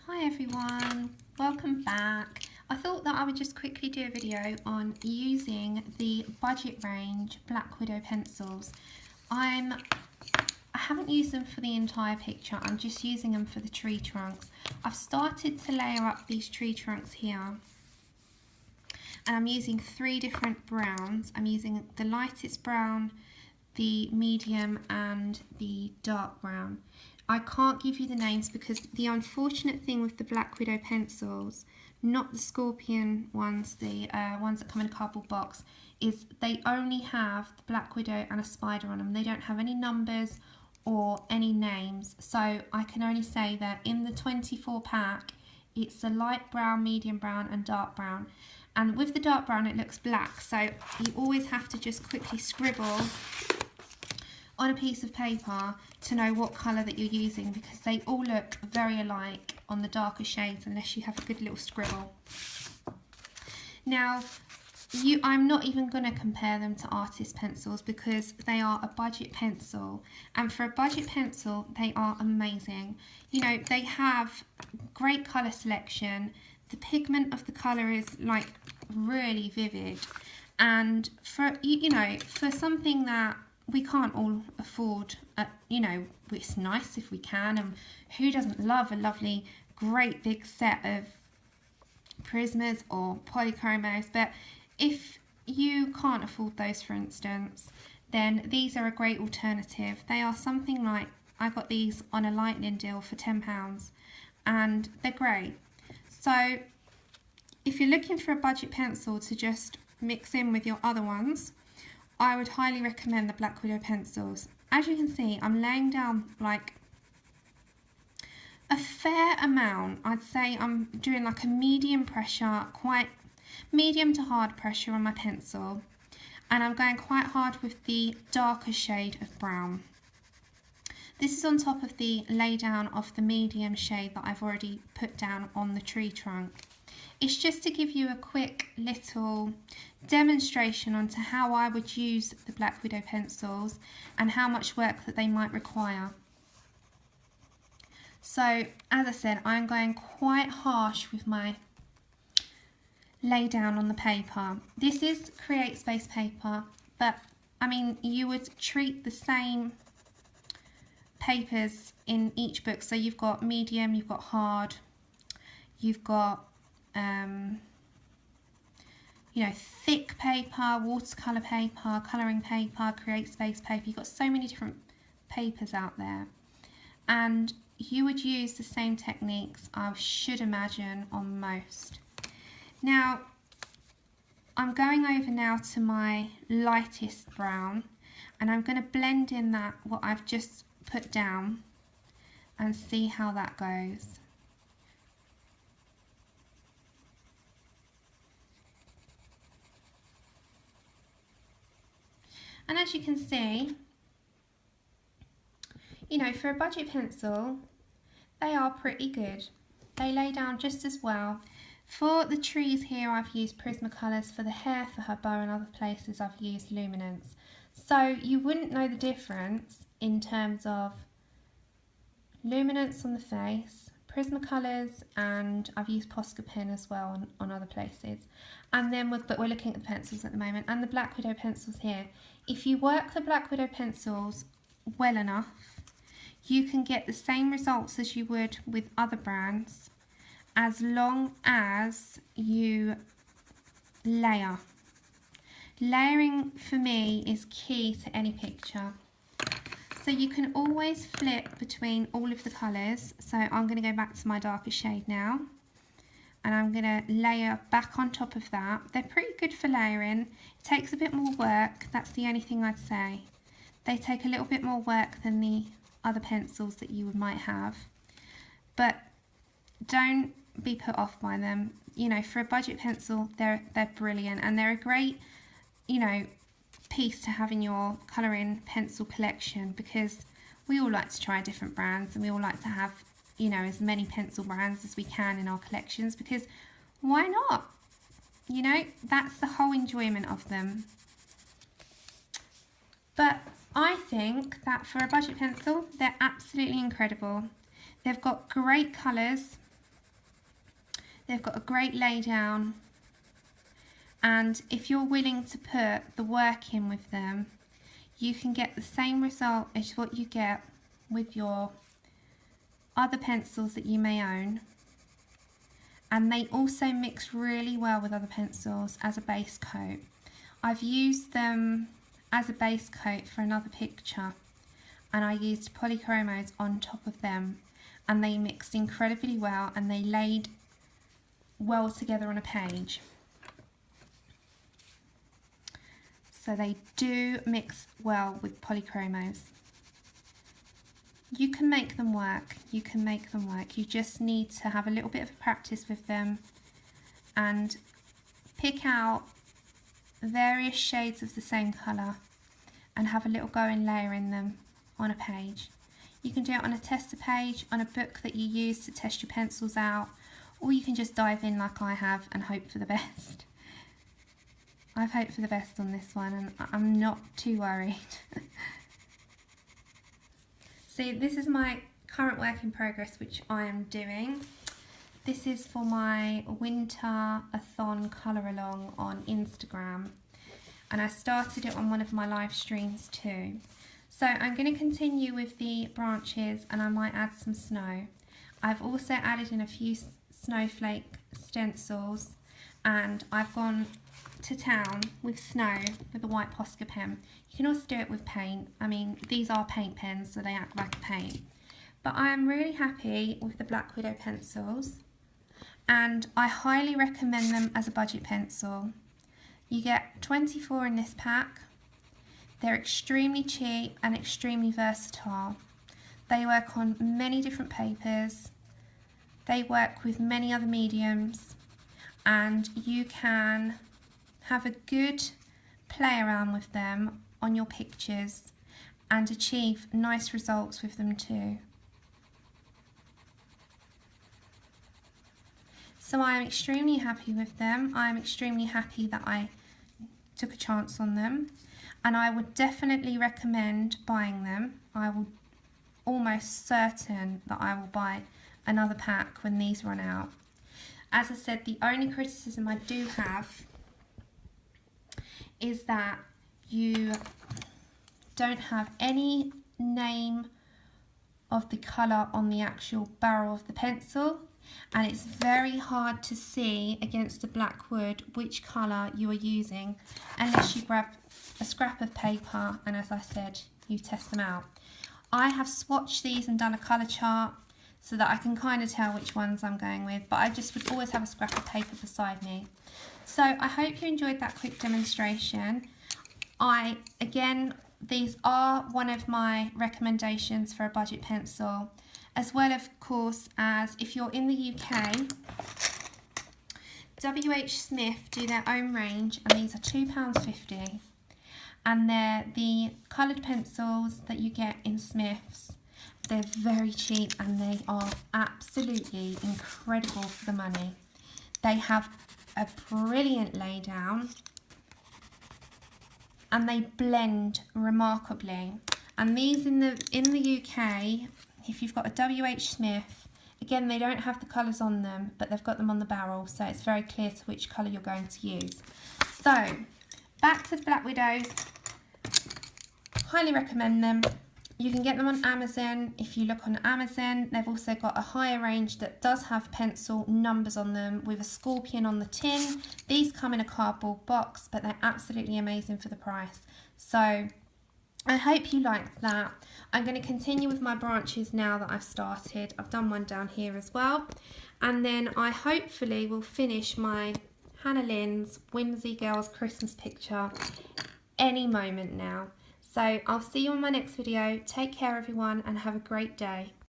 Hi everyone, welcome back. I thought that I would just quickly do a video on using the budget range Black Widow pencils. I haven't used them for the entire picture, I'm just using them for the tree trunks. I've started to layer up these tree trunks here, and I'm using three different browns. I'm using the lightest brown, the medium and the dark brown. I can't give you the names because the unfortunate thing with the Black Widow pencils, not the Scorpion ones, the ones that come in a cardboard box, is they only have the Black Widow and a spider on them. They don't have any numbers or any names. So I can only say that in the 24 pack, it's a light brown, medium brown and dark brown. And with the dark brown, it looks black. So you always have to just quickly scribble on a piece of paper to know what colour that you're using, because they all look very alike on the darker shades unless you have a good little scribble. Now, I'm not even going to compare them to artist pencils because they are a budget pencil, and for a budget pencil they are amazing. You know, they have great colour selection, the pigment of the colour is like really vivid, and for for something that we can't all afford, it's nice if we can, and who doesn't love a lovely great big set of Prismas or polychromos, but if you can't afford those, for instance, then these are a great alternative. They are something like, I got these on a lightning deal for £10 and they're great. So if you're looking for a budget pencil to just mix in with your other ones, I would highly recommend the Black Widow pencils. As you can see, I'm laying down like a fair amount. I'd say I'm doing like a medium pressure, quite medium to hard pressure on my pencil, and I'm going quite hard with the darker shade of brown. This is on top of the lay down of the medium shade that I've already put down on the tree trunk. It's just to give you a quick little demonstration onto how I would use the Black Widow pencils and how much work that they might require. So, as I said, I'm going quite harsh with my lay down on the paper. This is Create Space paper, but I mean, you would treat the same papers in each book. So you've got medium, you've got hard, you've got thick paper, watercolour paper, colouring paper, Create Space paper. You've got so many different papers out there, and you would use the same techniques, I should imagine, on most. Now, I'm going over now to my lightest brown, and I'm going to blend in what I've just put down and see how that goes. And as you can see, for a budget pencil, they are pretty good. They lay down just as well. For the trees here, I've used Prismacolors. For the hair, for her bow and other places, I've used Luminance. So you wouldn't know the difference in terms of Luminance on the face, Prismacolors, and I've used Posca pen as well on other places. And then but we're looking at the pencils at the moment, and the Black Widow pencils here. If you work the Black Widow pencils well enough, you can get the same results as you would with other brands, as long as you layer. Layering for me is key to any picture. So you can always flip between all of the colours. So I'm going to go back to my darker shade now, and I'm going to layer back on top of that. They're pretty good for layering. It takes a bit more work, that's the only thing I'd say. They take a little bit more work than the other pencils that you might have, but don't be put off by them. For a budget pencil, they're brilliant, and they're a great piece to have in your colouring pencil collection, because we all like to try different brands, and we all like to have as many pencil brands as we can in our collections, because why not? That's the whole enjoyment of them. But I think that for a budget pencil, they're absolutely incredible. They've got great colours, They've got a great lay down, and if you're willing to put the work in with them, you can get the same result as what you get with your other pencils that you may own. And they also mix really well with other pencils as a base coat. I've used them as a base coat for another picture, and I used polychromos on top of them, and they mixed incredibly well and they laid well together on a page. So they do mix well with polychromos. You can make them work, you can make them work. You just need to have a little bit of practice with them and pick out various shades of the same colour and have a little go and layer in them on a page. You can do it on a tester page, on a book that you use to test your pencils out, or you can just dive in like I have and hope for the best. I've hoped for the best on this one and I'm not too worried. So this is my current work in progress which I am doing. This is for my winter-a-thon colour along on Instagram, and I started it on one of my live streams too. So I'm going to continue with the branches and I might add some snow. I've also added in a few snowflake stencils, and I've gone to town with snow with a white Posca pen. You can also do it with paint. I mean, these are paint pens, so they act like a paint. But I am really happy with the Black Widow pencils, and I highly recommend them as a budget pencil. You get 24 in this pack. They're extremely cheap and extremely versatile. They work on many different papers. They work with many other mediums, and you can have a good play around with them on your pictures and achieve nice results with them too. So I am extremely happy with them. I am extremely happy that I took a chance on them, and I would definitely recommend buying them. I will almost certain that I will buy another pack when these run out. As I said, the only criticism I do have is that you don't have any name of the colour on the actual barrel of the pencil, and it's very hard to see against the black wood which colour you are using unless you grab a scrap of paper and, as I said, you test them out. I have swatched these and done a colour chart so that I can kind of tell which ones I'm going with, but I just would always have a scrap of paper beside me. So I hope you enjoyed that quick demonstration. Again, these are one of my recommendations for a budget pencil, as well of course as if you're in the UK, WH Smith do their own range, and these are £2.50, and they're the coloured pencils that you get in Smith's. They're very cheap and they are absolutely incredible for the money. They have a brilliant lay down and they blend remarkably. And these in the UK, if you've got a WH Smith, again they don't have the colours on them, but they've got them on the barrel, so it's very clear to which colour you're going to use. So back to the Black Widows. Highly recommend them. You can get them on Amazon. If you look on Amazon, they've also got a higher range that does have pencil numbers on them with a scorpion on the tin. These come in a cardboard box, but they're absolutely amazing for the price. So I hope you liked that. I'm going to continue with my branches now that I've started. I've done one down here as well. And then I hopefully will finish my Hannah Lynn's Whimsy Girls Christmas picture any moment now. So I'll see you on my next video. Take care everyone and have a great day.